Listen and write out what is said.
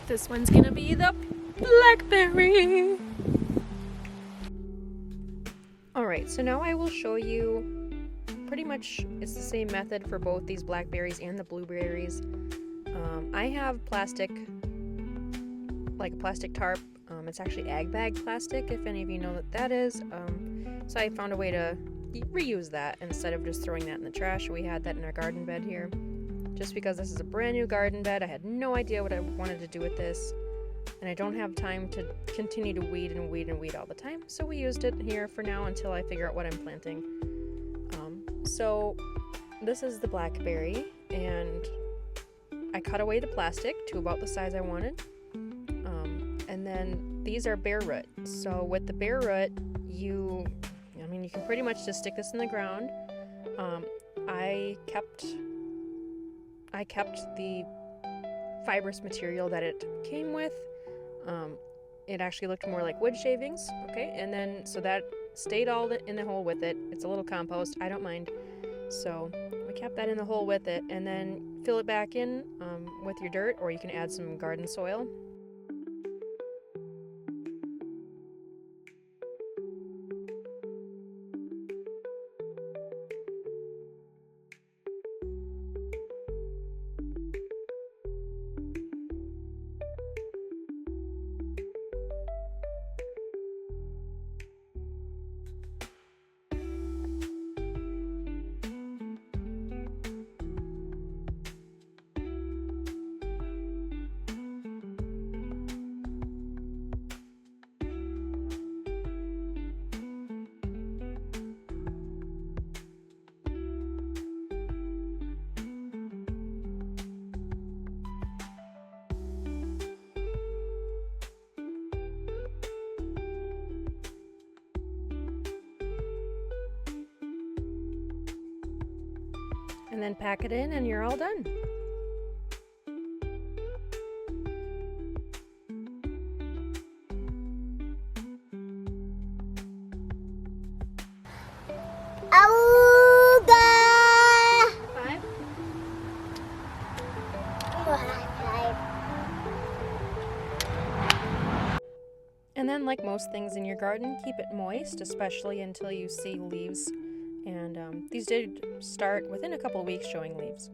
This one's gonna be the blackberry. Alright, so now I will show you pretty much it's the same method for both these blackberries and the blueberries. I have plastic, like a plastic tarp. It's actually ag bag plastic, if any of you know what that is. So I found a way to reuse that instead of just throwing that in the trash. We had that in our garden bed here. Just because this is a brand new garden bed, I had no idea what I wanted to do with this. And I don't have time to continue to weed and weed and weed all the time. So we used it here for now until I figure out what I'm planting. So this is the blackberry, and I cut away the plastic to about the size I wanted. And then these are bare root. So with the bare root, you can pretty much just stick this in the ground. I kept the fibrous material that it came with. It actually looked more like wood shavings, okay? And then, so that stayed all in the hole with it. It's a little compost, I don't mind. So we kept that in the hole with it, and then fill it back in with your dirt, or you can add some garden soil. And then pack it in and you're all done. Five. And then, like most things in your garden, keep it moist, especially until you see leaves. And these did start within a couple of weeks showing leaves.